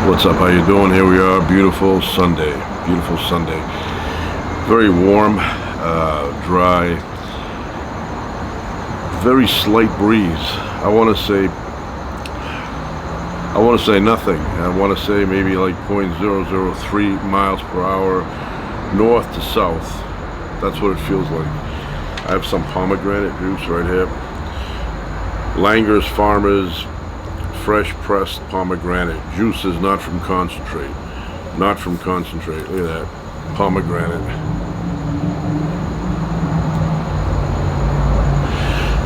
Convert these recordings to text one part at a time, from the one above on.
What's up? How you doing? Here we are. Beautiful Sunday. Beautiful Sunday. Very warm, dry, very slight breeze. I want to say nothing. I want to say maybe like 0.003 miles per hour north to south. That's what it feels like. I have some pomegranate juice right here. Langer's Farmers fresh pressed pomegranate. Juice is not from concentrate. Not from concentrate. Look at that. Pomegranate.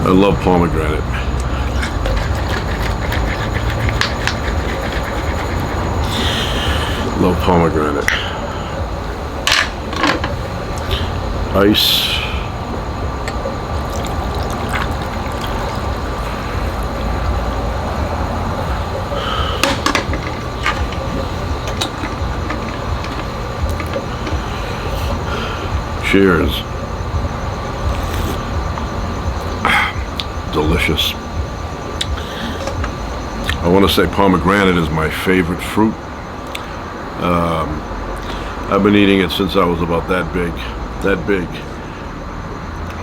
I love pomegranate. Love pomegranate. Ice. Cheers. Delicious. I want to say pomegranate is my favorite fruit. I've been eating it since I was about that big. That big.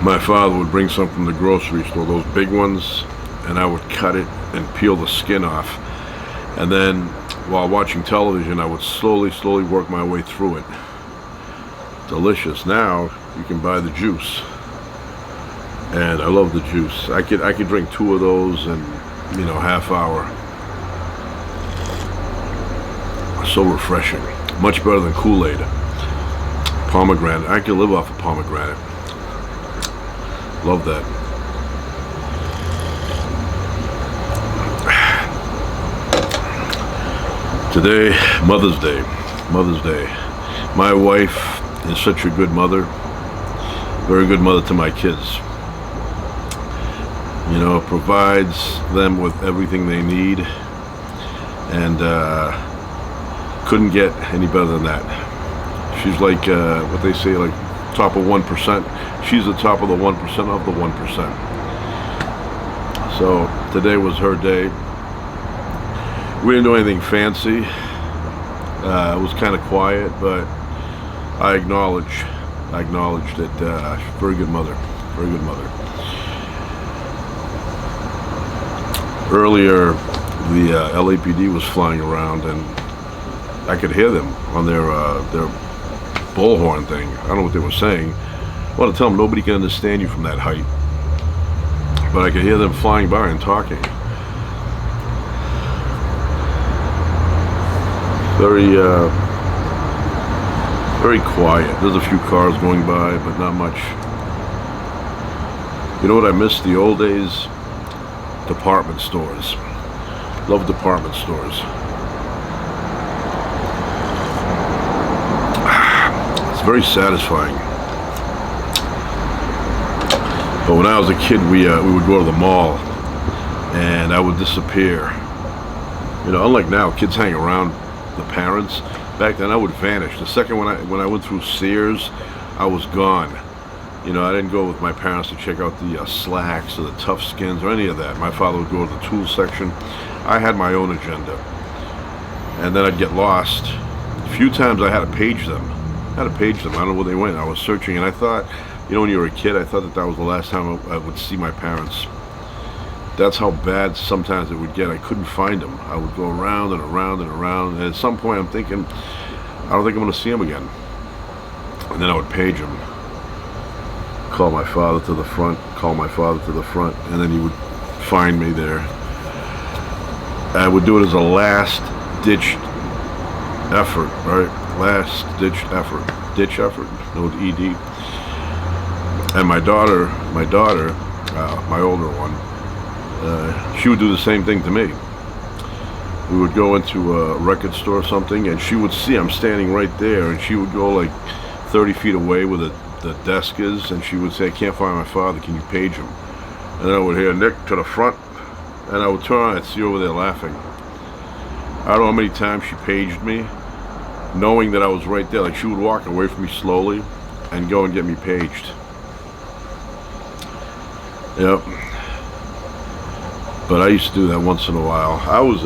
My father would bring some from the grocery store, those big ones, and I would cut it and peel the skin off. And then while watching television, I would slowly work my way through it. Delicious. Now you can buy the juice, and I love the juice. I could drink two of those in half hour. So refreshing. Much better than Kool-Aid. Pomegranate. I could live off of pomegranate. Love that. Today, Mother's Day. Mother's Day. My wife is such a good mother. Very good mother to my kids. Provides them with everything they need, and couldn't get any better than that. She's like what they say, like top of 1%. She's the top of the 1% of the 1%. So today was her day. We didn't do anything fancy. It was kind of quiet, but I acknowledge that very good mother, very good mother. Earlier, the LAPD was flying around, and I could hear them on their bullhorn thing. I don't know what they were saying. I want to tell them nobody can understand you from that height, but I could hear them flying by and talking. Very quiet. There's a few cars going by, but not much. You know what I miss? The old days? Department stores. Love department stores. It's very satisfying. But when I was a kid, we would go to the mall, and I would disappear. Unlike now, kids hang around the parents. Back then, I would vanish. The second when I went through Sears, I was gone. I didn't go with my parents to check out the Slacks or the Tough Skins or any of that. My father would go to the tool section. I had my own agenda, and then I'd get lost. A few times I had to page them. I don't know where they went. I was searching, and I thought, when you were a kid, I thought that was the last time I would see my parents. That's how bad sometimes it would get. I couldn't find them. I would go around and around and around, and at some point I'm thinking, I don't think I'm going to see them again. And then I would page them. Call my father to the front, and then he would find me there. I would do it as a last-ditch effort, right? Last-ditch effort. Ditch effort, no ED. And my daughter, my older one, she would do the same thing to me. We would go into a record store or something, and she would see I'm standing right there, and she would go like 30 feet away where the desk is, and she would say, I can't find my father, can you page him? And then I would hear Nick to the front, and I would turn around and see her over there laughing. I don't know how many times she paged me, knowing that I was right there. Like, she would walk away from me slowly and go and get me paged. Yep. But I used to do that once in a while. I was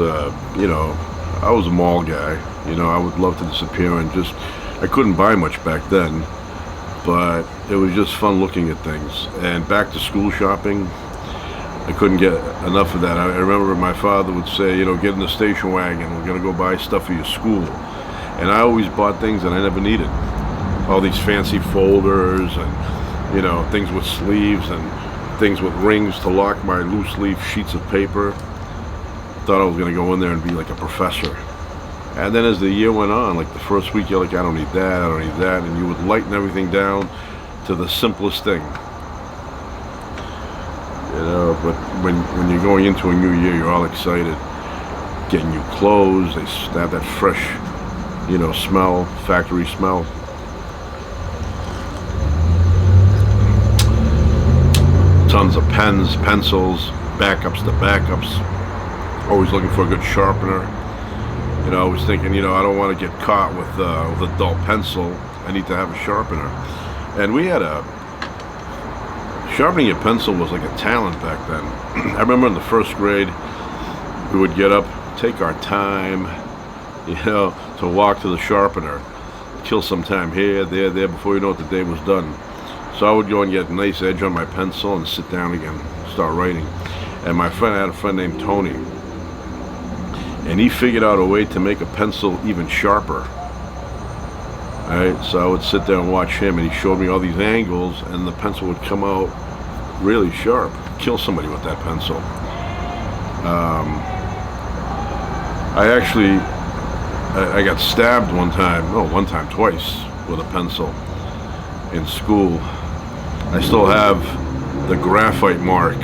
I was a mall guy. You know, I would love to disappear and just, I couldn't buy much back then, but it was just fun looking at things. And back to school shopping, I couldn't get enough of that. I remember my father would say, you know, get in the station wagon, we're gonna go buy stuff for your school. And I always bought things that I never needed. All these fancy folders and, you know, things with sleeves and things with rings to lock my loose leaf sheets of paper. Thought I was gonna go in there and be like a professor. And then as the year went on, like the first week, you're like, I don't need that, I don't need that, and you would lighten everything down to the simplest thing. You know, but when you're going into a new year, you're all excited, getting new clothes. They have that fresh, you know, smell, factory smell. Tons of pens, pencils, backups to backups. Always looking for a good sharpener. You know, I was thinking, you know, I don't want to get caught with a dull pencil. I need to have a sharpener. And we had sharpening a pencil was like a talent back then. I remember in the first grade, we would get up, take our time, you know, to walk to the sharpener, kill some time here, there, before you know it, the day was done. So I would go and get a nice edge on my pencil and sit down again, start writing. And I had a friend named Tony, and he figured out a way to make a pencil even sharper. Alright, so I would sit there and watch him, and he showed me all these angles, and the pencil would come out really sharp. Kill somebody with that pencil. I got stabbed twice with a pencil in school. I still have the graphite mark.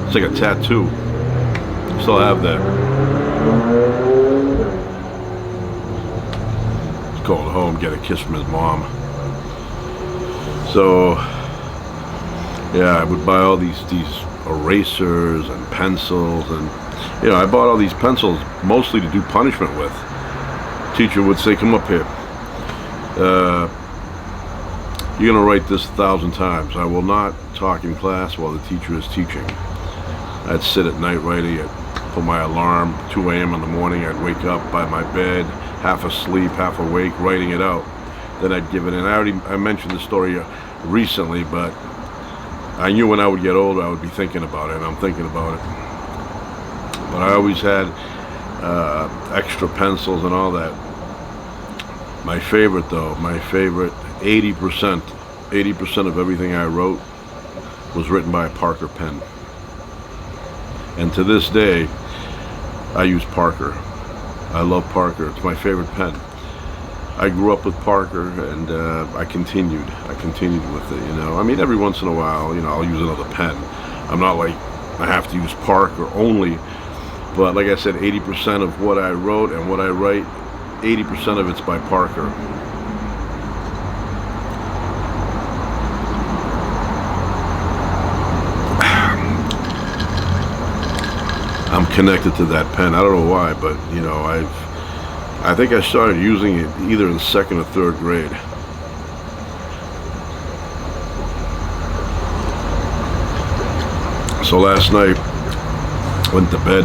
It's like a tattoo. Still have that. He's going home, get a kiss from his mom. So, yeah, I would buy all these erasers and pencils, and you know, I bought all these pencils mostly to do punishment with. Teacher would say, "Come up here. You're gonna write this 1,000 times. I will not talk in class while the teacher is teaching." I'd sit at night writing it. Put my alarm, 2 a.m. in the morning. I'd wake up by my bed, half asleep, half awake, writing it out. Then I'd give it in. I mentioned the story recently, but I knew when I would get older, I would be thinking about it, and I'm thinking about it. But I always had extra pencils and all that. My favorite, 80% of everything I wrote was written by a Parker pen. And to this day, I use Parker. I love Parker. It's my favorite pen. I grew up with Parker, and I continued with it, you know. I mean, every once in a while, you know, I'll use another pen. I'm not like I have to use Parker only, but like I said, 80% of what I wrote and what I write, 80% of it's by Parker. I'm connected to that pen. I don't know why, but you know, I think I started using it either in 2nd or 3rd grade. So last night, went to bed,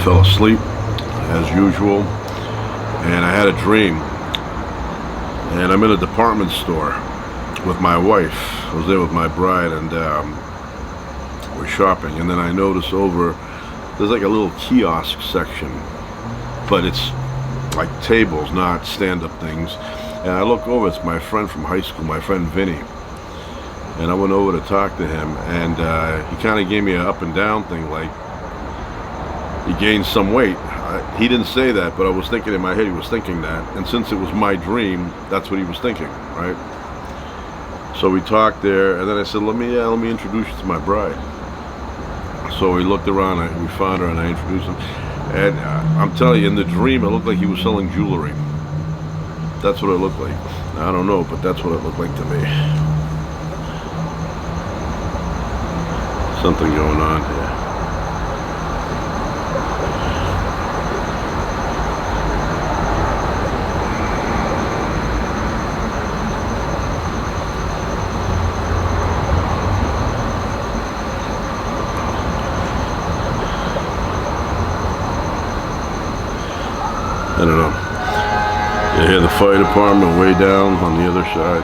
fell asleep as usual, and I had a dream. And I'm in a department store with my wife. I was there with my bride, and we're shopping, and then I notice there's like a little kiosk section, but it's like tables, not stand-up things. And I look over, it's my friend from high school, my friend Vinny. And I went over to talk to him, and he kind of gave me an up and down thing, like he gained some weight. He didn't say that, but I was thinking in my head he was thinking that. And since it was my dream, that's what he was thinking, right? So we talked there, and then I said, let me introduce you to my bride. So we looked around, we found her, and I introduced him. And I'm telling you, in the dream, it looked like he was selling jewelry. That's what it looked like. I don't know, but that's what it looked like to me. Something going on here. I don't know. You hear the fire department way down on the other side.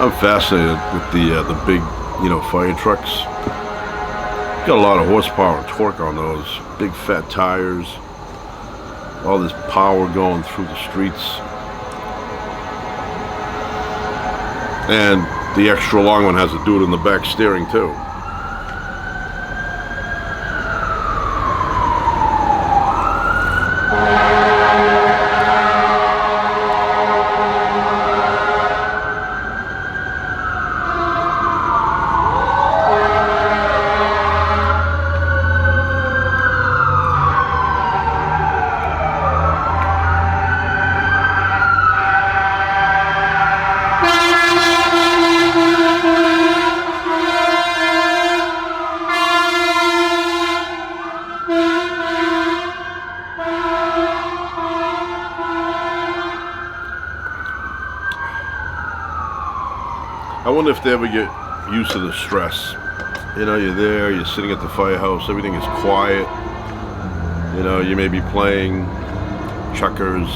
I'm fascinated with the big, fire trucks. Got a lot of horsepower and torque on those. Big fat tires. All this power going through the streets. And the extra long one has a dude in the back steering too. I wonder if they ever get used to the stress. You're there, you're sitting at the firehouse, everything is quiet. You may be playing checkers,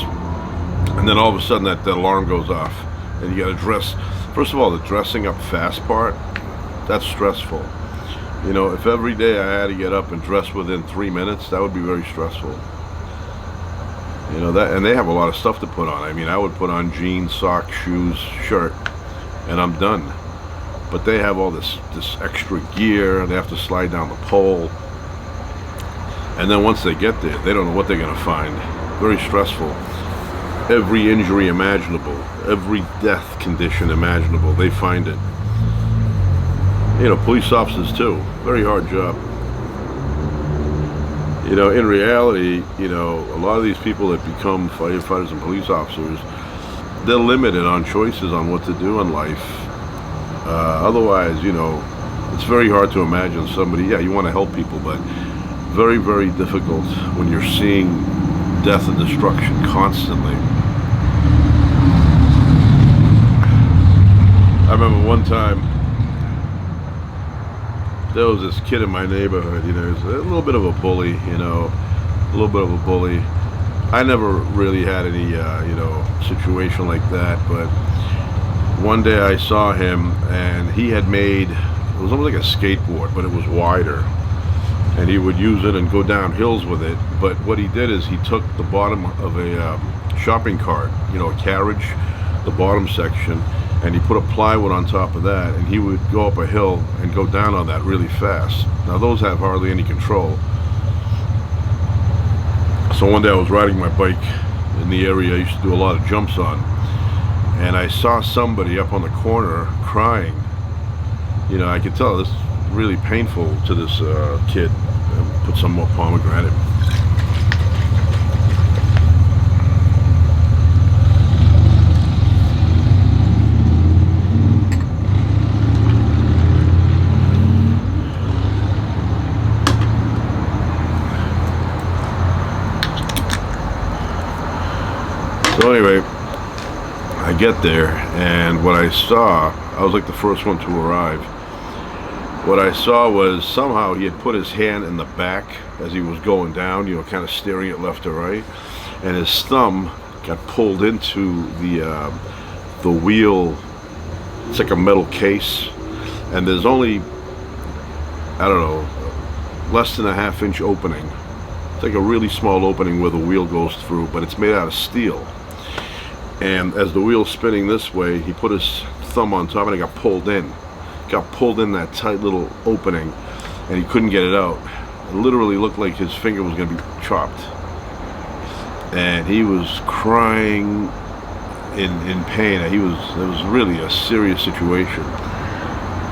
and then all of a sudden that alarm goes off, and you got to dress. First of all, the dressing up fast part, that's stressful. If every day I had to get up and dress within 3 minutes, that would be very stressful. That, and they have a lot of stuff to put on. I would put on jeans, socks, shoes, shirt, and I'm done. But they have all this extra gear, and they have to slide down the pole. And then once they get there, they don't know what they're going to find. Very stressful. Every injury imaginable, every death condition imaginable, they find it. Police officers too. Very hard job. In reality, a lot of these people that become firefighters and police officers, they're limited on choices on what to do in life. Otherwise, it's very hard to imagine somebody, you want to help people, but very, very difficult when you're seeing death and destruction constantly. I remember one time, there was this kid in my neighborhood, he was a little bit of a bully, I never really had any, situation like that, but one day I saw him, and he had made, it was almost like a skateboard, but it was wider, and he would use it and go down hills with it. But what he did is he took the bottom of a shopping cart, a carriage, the bottom section, and he put a plywood on top of that, and he would go up a hill and go down on that really fast. Now those have hardly any control. So one day I was riding my bike in the area I used to do a lot of jumps on, and I saw somebody up on the corner crying. I could tell this is really painful to this kid. I put some more pomegranate. So anyway, I get there, and what I saw, I was like the first one to arrive. What I saw was somehow he had put his hand in the back as he was going down, kind of staring it left to right, and his thumb got pulled into the wheel. It's like a metal case, and there's only, I don't know, less than a ½ inch opening. It's like a really small opening where the wheel goes through, but it's made out of steel. And as the wheel's spinning this way, he put his thumb on top and it got pulled in. Got pulled in that tight little opening, and he couldn't get it out. It literally looked like his finger was going to be chopped. And he was crying in pain. It was really a serious situation.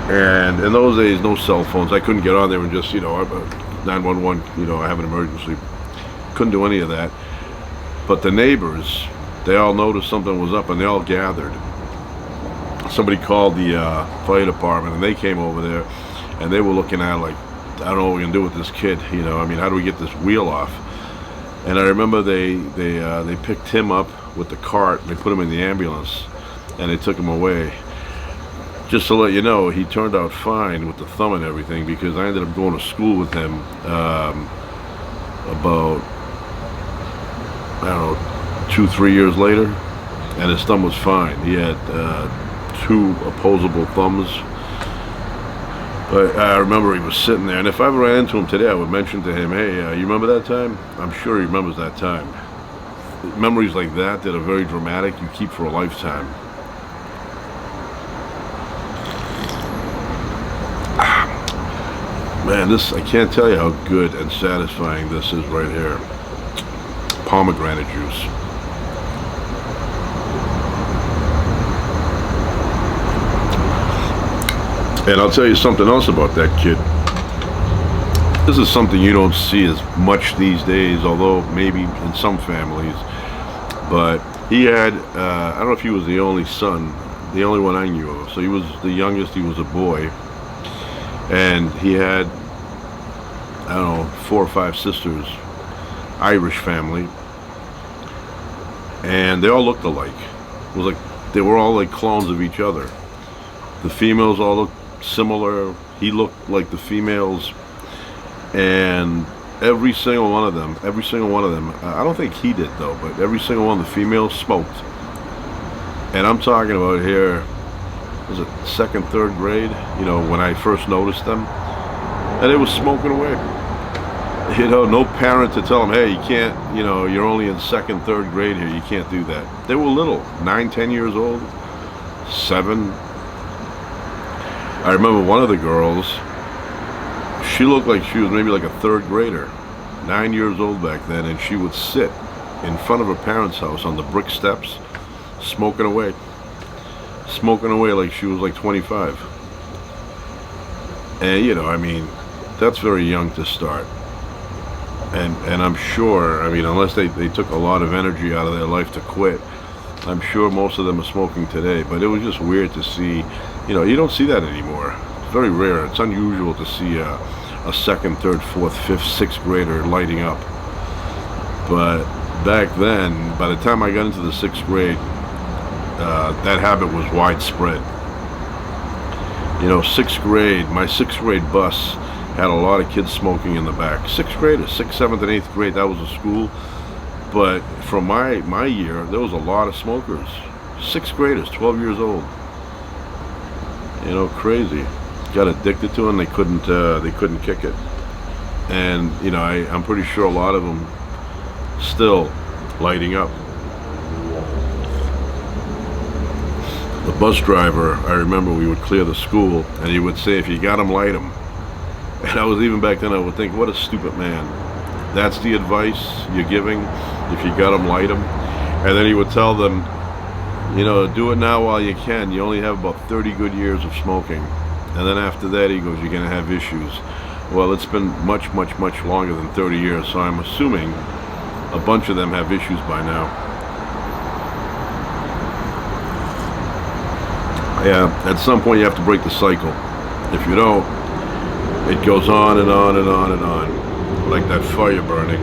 And in those days, no cell phones. I couldn't get on there and just, 911, I have an emergency. Couldn't do any of that. But the neighbors, they all noticed something was up, and they all gathered. Somebody called the fire department, and they came over there, and they were looking at it like, I don't know what we're gonna do with this kid. How do we get this wheel off? And I remember they picked him up with the cart, and they put him in the ambulance, and they took him away. Just to let you know, he turned out fine with the thumb and everything, because I ended up going to school with him about I don't know, 2, 3 years later, and his thumb was fine. He had two opposable thumbs. But I remember he was sitting there, and if I ever ran into him today, I would mention to him, hey, you remember that time? I'm sure he remembers that time. Memories like that are very dramatic, you keep for a lifetime. Man, this, I can't tell you how good and satisfying this is right here. Pomegranate juice. And I'll tell you something else about that kid. This is something you don't see as much these days, although maybe in some families. But he had, I don't know if he was the only son, the only one I knew of. So he was the youngest, he was a boy. And he had, I don't know, 4 or 5 sisters, Irish family. And they all looked alike. It was like, they were all like clones of each other. The females all looked similar. He looked like the females. And every single one of them, I don't think he did though, but every single one of the females smoked. And I'm talking about here, was it 2nd, 3rd grade, you know, when I first noticed them, and they were smoking away. You know, no parent to tell them, hey, you can't, you know, you're only in 2nd, 3rd grade here, you can't do that. They were little, 9, 10 years old, 7. I remember one of the girls, she looked like she was maybe like a 3rd grader, 9 years old back then, and she would sit in front of her parents' house on the brick steps, smoking away like she was like 25. And you know, I mean, that's very young to start. And I'm sure, I mean, unless they took a lot of energy out of their life to quit, I'm sure most of them are smoking today. But it was just weird to see, you know, you don't see that anymore. It's very rare. It's unusual to see a 2nd, 3rd, 4th, 5th, 6th grader lighting up. But back then, by the time I got into the 6th grade, that habit was widespread. You know, 6th grade, my 6th grade bus had a lot of kids smoking in the back. 6th graders, 6th, 7th, and 8th grade, that was a school. But from my year, there was a lot of smokers. 6th graders, 12 years old. You know, crazy. Got addicted to them. They couldn't kick it. And you know, I'm pretty sure a lot of them still lighting up. The bus driver, I remember we would clear the school, and he would say, if you got them, light them. And I was, even back then, I would think, what a stupid man. That's the advice you're giving? If you got them, light them? And then he would tell them, you know, do it now while you can. You only have about 30 good years of smoking. And then after that, he goes, you're going to have issues. Well, it's been much, much, much longer than 30 years, so I'm assuming a bunch of them have issues by now. Yeah, at some point you have to break the cycle. If you don't, it goes on and on and on and on, like that fire burning.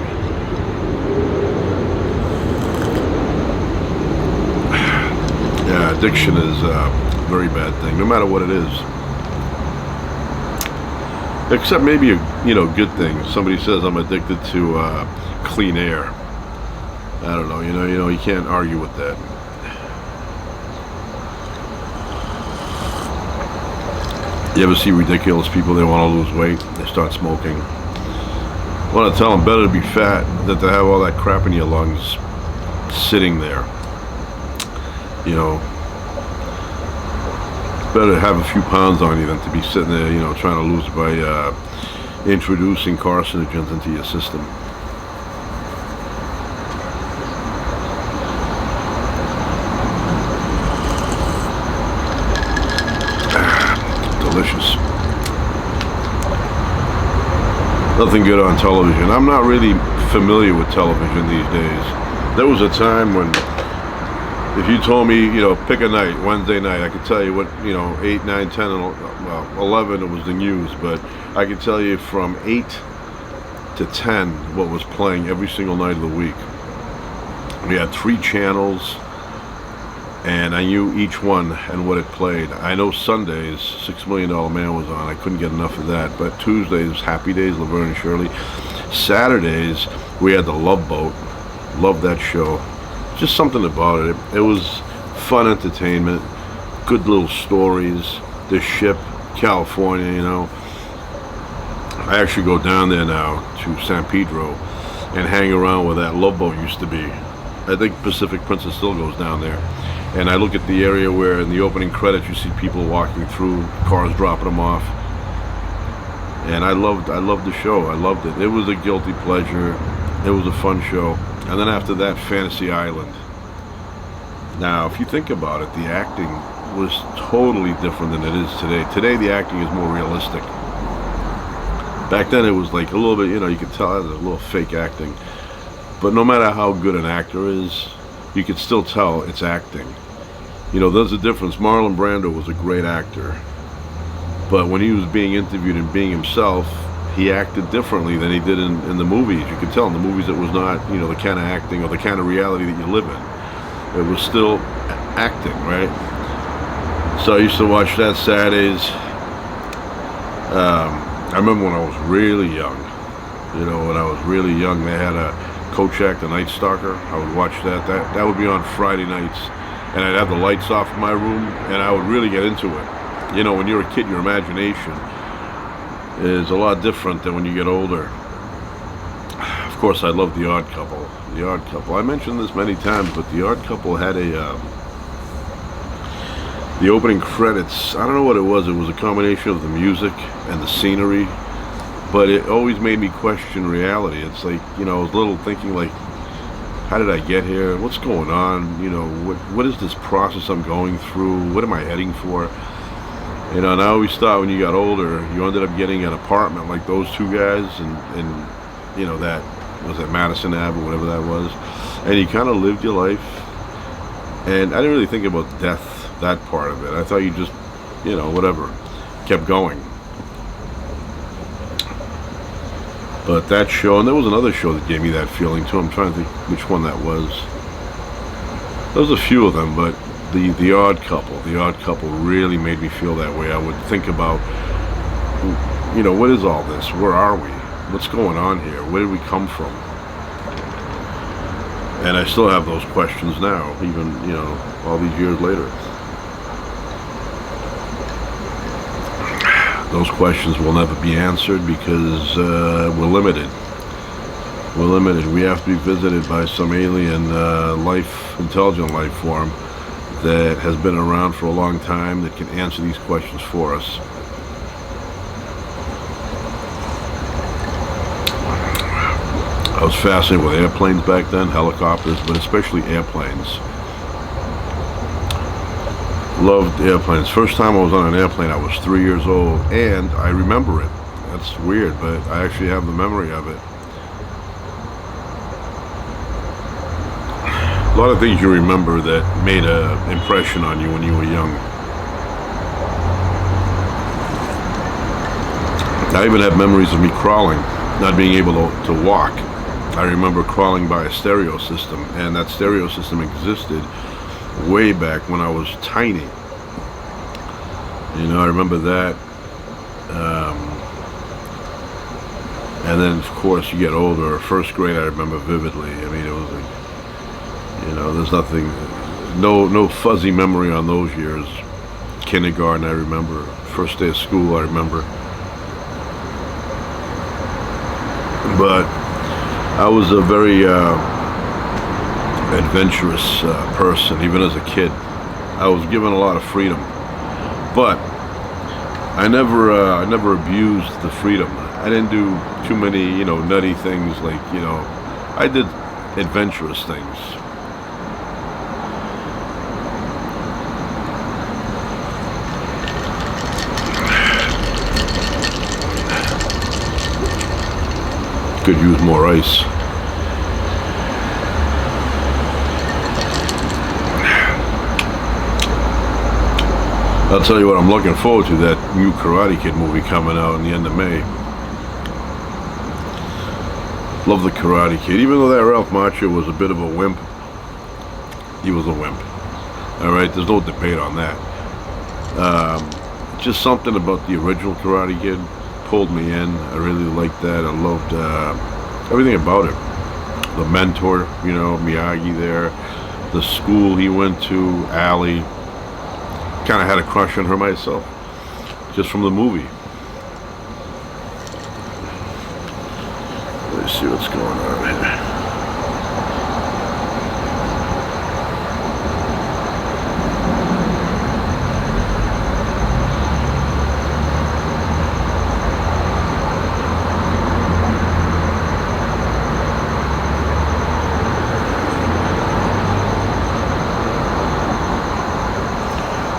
Yeah, addiction is a very bad thing, no matter what it is. Except maybe a good thing. Somebody says I'm addicted to clean air. I don't know. You know, you can't argue with that. You ever see ridiculous people? They want to lose weight. They start smoking. I want to tell them better to be fat than to have all that crap in your lungs sitting there. You know, better to have a few pounds on you than to be sitting there, you know, trying to lose by introducing carcinogens into your system. Delicious. Nothing good on television. I'm not really familiar with television these days. There was a time when, if you told me, you know, pick a night, Wednesday night, I could tell you what, you know, 8, 9, 10, and, well, 11, it was the news, but I could tell you from 8 to 10 what was playing every single night of the week. We had 3 channels, and I knew each one and what it played. I know Sundays, $6 Million Man was on. I couldn't get enough of that. But Tuesdays, Happy Days, Laverne and Shirley. Saturdays, we had The Love Boat. Loved that show. Just something about it. It was fun entertainment, good little stories. The ship, California, you know. I actually go down there now to San Pedro and hang around where that Love Boat used to be. I think Pacific Princess still goes down there. And I look at the area where in the opening credits you see people walking through, cars dropping them off. And I loved the show. I loved it. It was a guilty pleasure. It was a fun show. And then after that, Fantasy Island. Now, if you think about it, the acting was totally different than it is today. Today, the acting is more realistic. Back then, it was like a little bit, you know, you could tell it was a little fake acting. But no matter how good an actor is, you could still tell it's acting. You know, there's a difference. Marlon Brando was a great actor. But when he was being interviewed and being himself, he acted differently than he did in the movies. You could tell in the movies it was not, you know, the kind of acting or the kind of reality that you live in. It was still acting, right? So I used to watch that Saturdays. I remember when I was really young. You know, when I was really young, they had a Kolchak, the Night Stalker. I would watch that. That would be on Friday nights. And I'd have the lights off in my room, and I would really get into it. You know, when you're a kid, your imagination is a lot different than when you get older. Of course, I love The Odd Couple. The Odd Couple. I mentioned this many times, but The Odd Couple had the opening credits. I don't know what it was. It was a combination of the music and the scenery, but it always made me question reality. It's like, you know, I was a little thinking like, how did I get here? What's going on? You know, what is this process I'm going through? What am I heading for? You know, and I always thought when you got older, you ended up getting an apartment like those two guys, and you know, that was at Madison Ave or whatever that was, and you kind of lived your life. And I didn't really think about death, that part of it. I thought you just, you know, whatever, kept going. But that show, and there was another show that gave me that feeling too. I'm trying to think which one that was. There was a few of them, but The Odd Couple really made me feel that way. I would think about, you know, what is all this? Where are we? What's going on here? Where did we come from? And I still have those questions now, even, you know, all these years later. Those questions will never be answered because we're limited. We're limited. We have to be visited by some alien intelligent life form that has been around for a long time that can answer these questions for us. I was fascinated with airplanes back then, helicopters, but especially airplanes. Loved airplanes. First time I was on an airplane, I was 3 years old, and I remember it. That's weird, but I actually have the memory of it. A lot of things you remember that made an impression on you when you were young. I even have memories of me crawling, not being able to walk. I remember crawling by a stereo system, and that stereo system existed way back when I was tiny. You know, I remember that. And then, of course, you get older. First grade, I remember vividly. I mean, it was like, you know, there's nothing, no fuzzy memory on those years. Kindergarten, I remember. First day of school, I remember. But I was a very adventurous person, even as a kid. I was given a lot of freedom, but I never abused the freedom. I didn't do too many, you know, nutty things like, you know, I did adventurous things. Could use more ice. I'll tell you what I'm looking forward to, that new Karate Kid movie coming out in the end of May. Love the Karate Kid. Even though that Ralph Macchio was a bit of a wimp, he was a wimp. Alright, there's no debate on that. Just something about the original Karate Kid pulled me in. I really liked that. I loved everything about it. the mentor, Miyagi there, the school he went to, Ali. Kind of had a crush on her myself, just from the movie. Let's see what's going on here.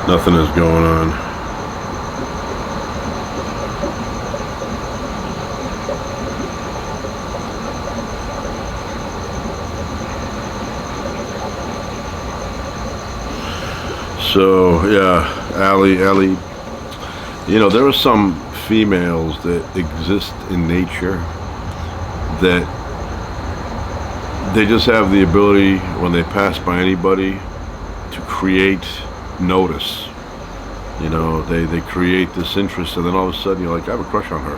Nothing is going on. So yeah, Ali, there are some females that exist in nature that they just have the ability when they pass by anybody to create notice. They create this interest, and then all of a sudden you're like, I have a crush on her.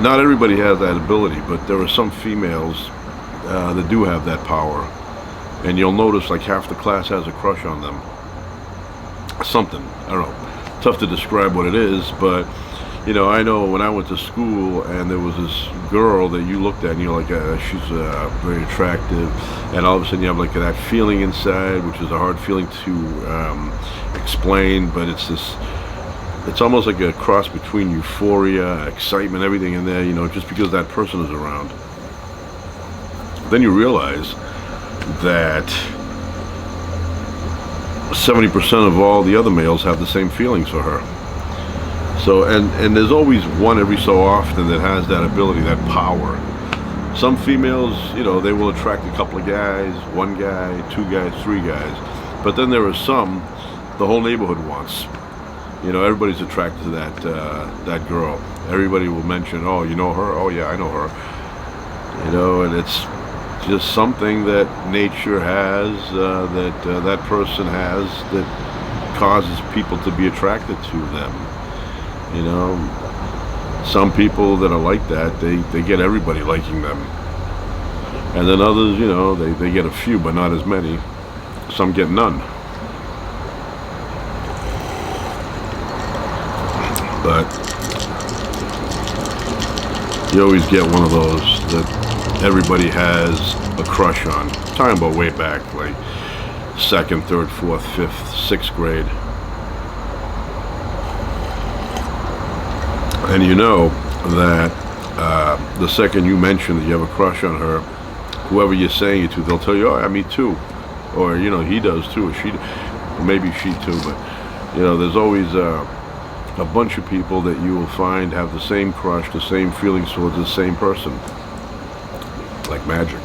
Not everybody has that ability, but there are some females that do have that power, and you'll notice like half the class has a crush on them. Something, I don't know, tough to describe what it is, but I know when I went to school and there was this girl that you looked at and you're like, she's very attractive, and all of a sudden you have like that feeling inside, which is a hard feeling to explain, but it's almost like a cross between euphoria, excitement, everything in there, just because that person is around. Then you realize that 70% of all the other males have the same feelings for her. So, and there's always one every so often that has that ability, that power. Some females, they will attract a couple of guys, one guy, two guys, three guys. But then there are some the whole neighborhood wants. Everybody's attracted to that girl. Everybody will mention, oh, you know her? Oh, yeah, I know her. And it's just something that nature has, that person has, that causes people to be attracted to them. Some people that are like that, they get everybody liking them. And then others, they get a few, but not as many. Some get none. But you always get one of those that everybody has a crush on. I'm talking about way back, like 2nd, 3rd, 4th, 5th, 6th grade. And that the second you mention that you have a crush on her, whoever you're saying it to, they'll tell you, oh, yeah, me too. Or, he does too, or she, maybe she too. But, there's always a bunch of people that you will find have the same crush, the same feelings towards the same person. Like magic.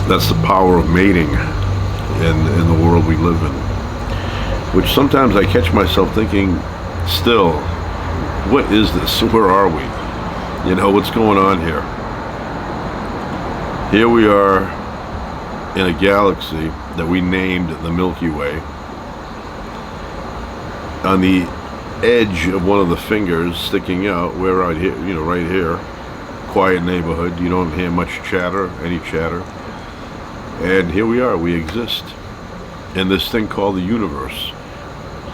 That's the power of mating in the world we live in. Which sometimes I catch myself thinking, still, what is this? Where are we? What's going on here? Here we are in a galaxy that we named the Milky Way. On the edge of one of the fingers sticking out, we're right here, right here. Quiet neighborhood. You don't hear much chatter, any chatter. And here we are, we exist in this thing called the universe,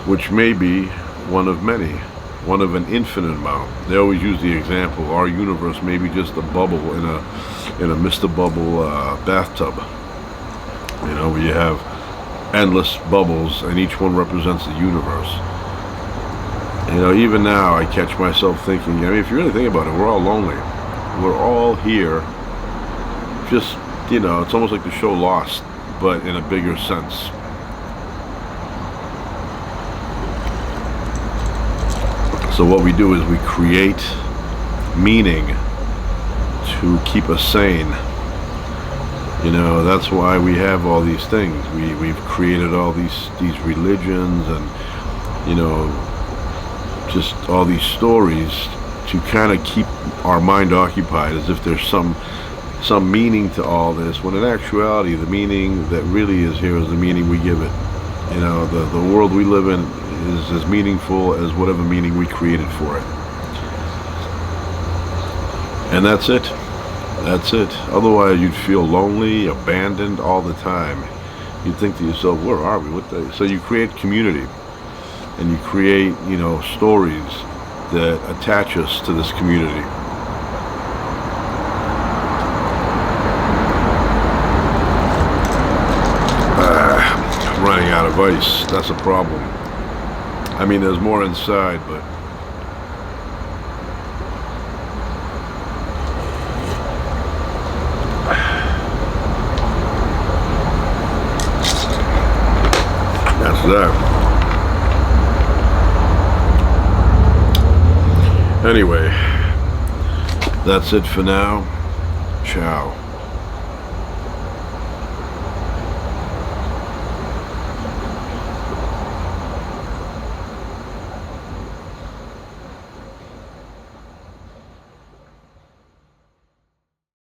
which may be one of many, one of an infinite amount. They always use the example, our universe may be just a bubble in a Mr. Bubble bathtub. Where you have endless bubbles and each one represents the universe. Even now I catch myself thinking, if you really think about it, we're all lonely. We're all here. Just, it's almost like the show Lost, but in a bigger sense. So what we do is we create meaning to keep us sane. That's why we have all these things. We've created all these religions and, just all these stories to kind of keep our mind occupied, as if there's some meaning to all this, when in actuality the meaning that really is here is the meaning we give it. The world we live in is as meaningful as whatever meaning we created for it. And that's it. That's it. Otherwise, you'd feel lonely, abandoned all the time. You'd think to yourself, where are we? So you create community, and you create, stories that attach us to this community. I'm running out of ice. That's a problem. I mean, there's more inside, but that's that. Anyway, that's it for now. Ciao.